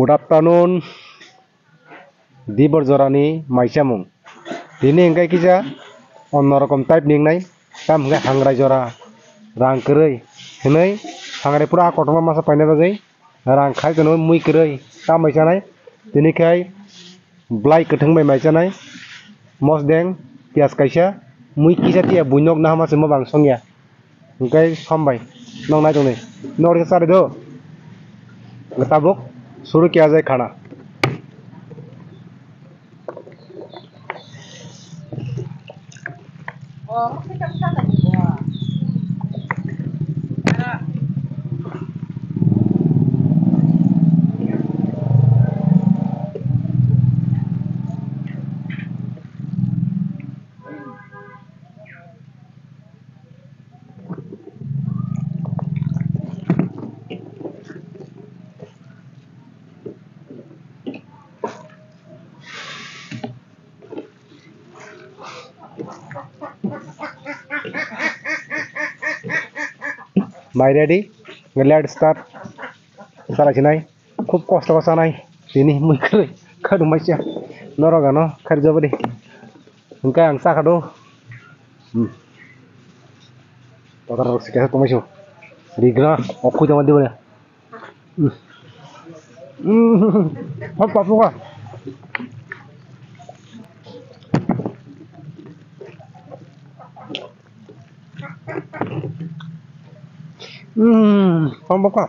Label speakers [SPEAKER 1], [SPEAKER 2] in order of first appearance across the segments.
[SPEAKER 1] Good afternoon, di Borjorani Maisamung. Dini engkai kija onorokom type ningnai kam engkai hangrai jora rang kerei henei hangrai pura kotoma masa paina bajai rang khai kono mui kerei kam maisanai dini kai blai ketung bai maisanai mosdeng pias kaisa mui kisa tia bunyok na hama semo bang songya engkai hambai nong nai tongni nor ke sare do tabuk शुरू किया जाए खाना My ready? Let's start. Salah sini, खूब कष्ट कसा नाई ini mui kadu maisya noroga no kerja bodi engkai angsa kadu totar rok sikasa tomaisu rigra okku jama dibole hop papuka papuka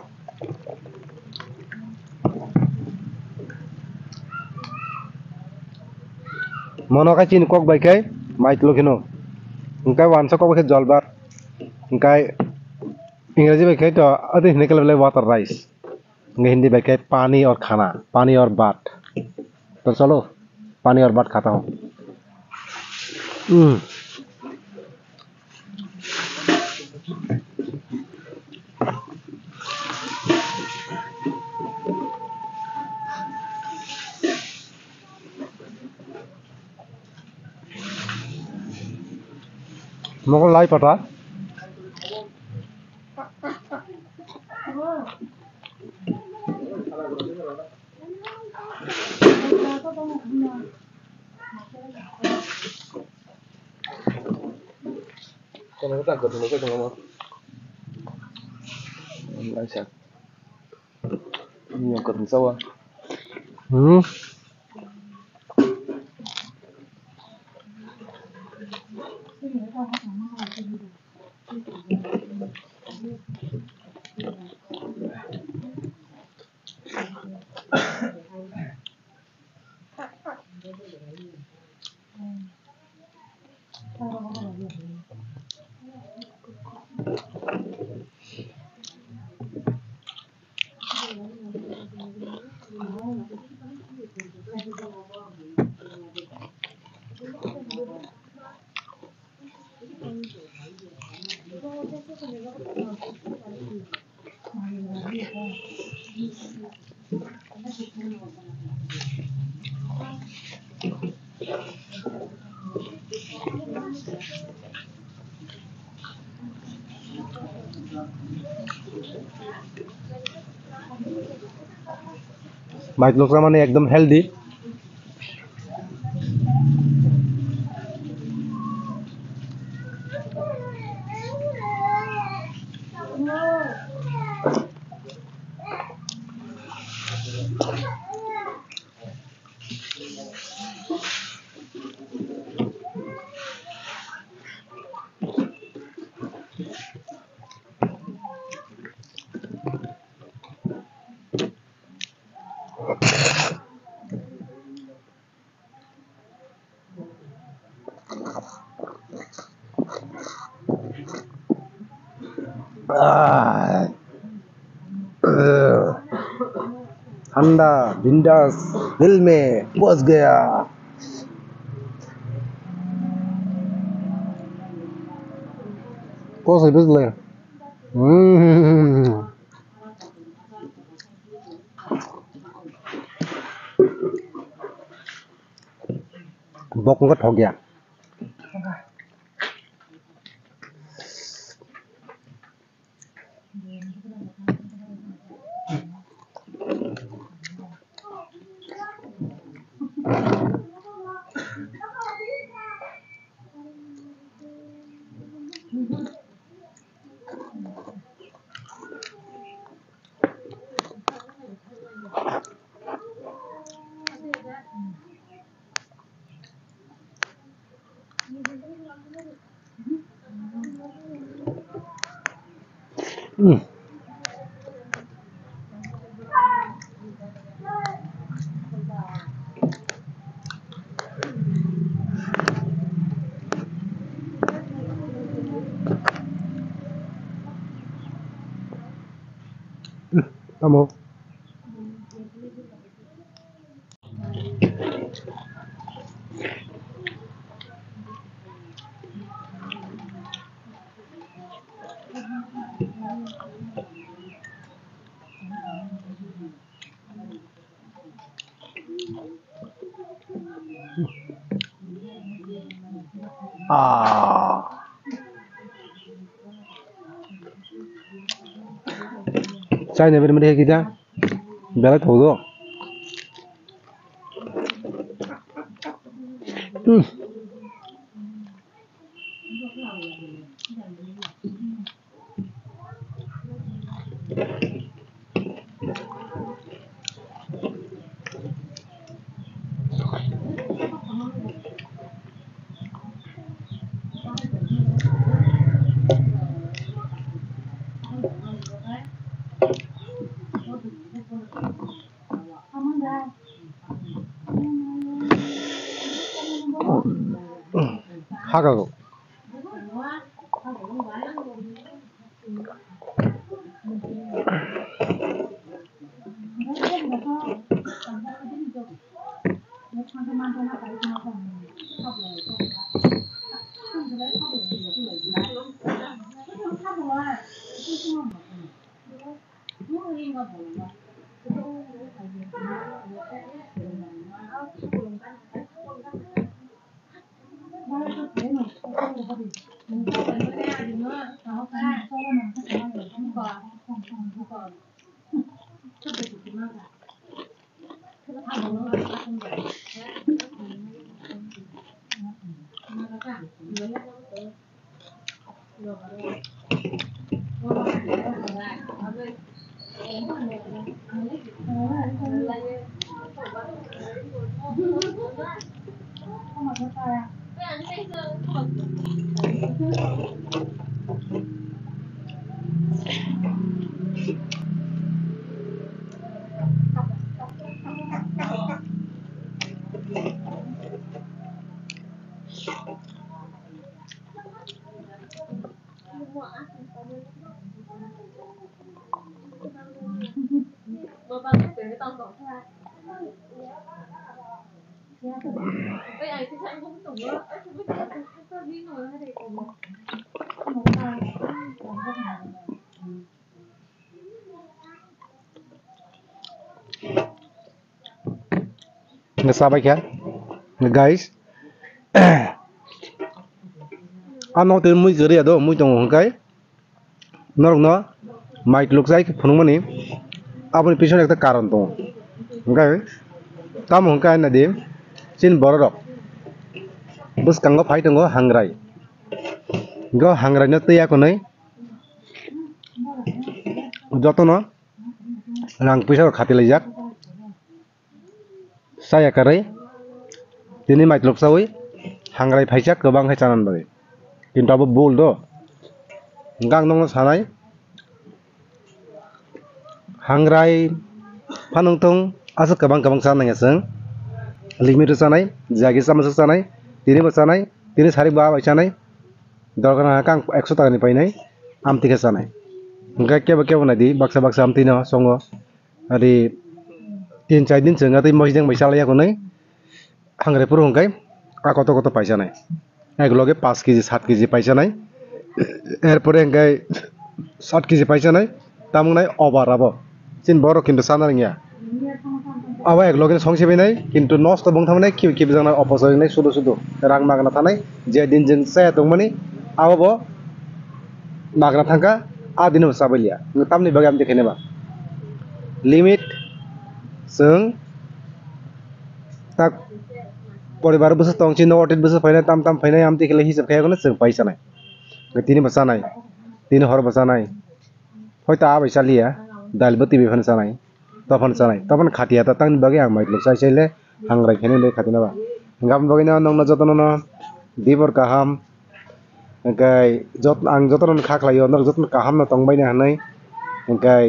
[SPEAKER 1] mono kai chin kok bai kai mai tlokino engkai wansa kok bai jolbar engkai इंग्रजी में कहे तो अधिक निकल वाले water rice Hindi में कहे पानी और खाना पानी और बात तो चलो पानी और बात खाता हूँ मको लाई पता Kalau kita agak dulu kita ngomong, lancar. Ini yang kerja sawah. Baik लोग सामान्य एकदम हेल्दी ठंडा बिंदास दिल में बस गया कौन सा बिजली बकंगत हो गया Kamu. Chai này bên đây kia bé lại thổi rồi. 하가고. Ngesabai kan, guys. Ano tu mui geri ado mui tong kai. Norok no, mic look sai phunung mani. Apun pishon ekta karon tong. Kai, kamu kai na dim. Sin borok. Bus kanggo phai tong go hangrai. Go hangrai no tiya ko nai. Joto no, rang pisa khati lejak. Saya karai, ini mic look sawi. Hangrai phaijak gobang hai chanan bari. Kintu abo bol do. Gang nong sanai. Hangrai phanung tong asa gobang sanai aseng. Limit sanai, jagi sama sanai. Tini sanai, tini sari ba sanai. Dorkana kang 100 taka ni painai. Amti ke sanai. Engka keba nadi baksa amti no songo. Adi 3-4 दिन जों आते मस्जिद बैसालाया को नहीं हांग्रे पुरो हंगाय आ कत पैसा नहीं एक लगे 5 केजी 7 केजी पैसा नहीं एरपर हंगाय 7 केजी पैसा नहीं तामुंगनाय ओभार आबो चिन बरो किन्तु साना रिंगिया अब एक लगे संसे बेनाय किन्तु नष्ट बंग थामनाय किब जाना अपसय नै सुदु रां मागना थानाय जे दिन जों से दंमनि आबो मागना थांगा आ दिन साबलिया तामनि बागै आम देखायनोबा लिमिट जों tak परिवार बस तंगची न अटेट बस फैनाय ताम फैनाय आमति खेले हिसाब खायाखौनो जों पैसानाय गतिनि बसानाय तिनि हर बसानाय हयतो आ बैसालिया दालबो टिभि फन सानाय तफन खातिया ता तांनि बागै आं माइटलो साइले हांग्राय खेने ले खातिनाबा गाम बागैना नंना जतन न दिबर काहाम engkai ang jotono khaklaio norok jotono kaham no tongbai na hanai engkai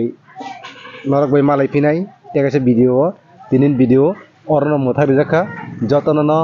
[SPEAKER 1] norok bai malai pinai tei kaisa video o tinin video orono mwthai rijak kha jotono no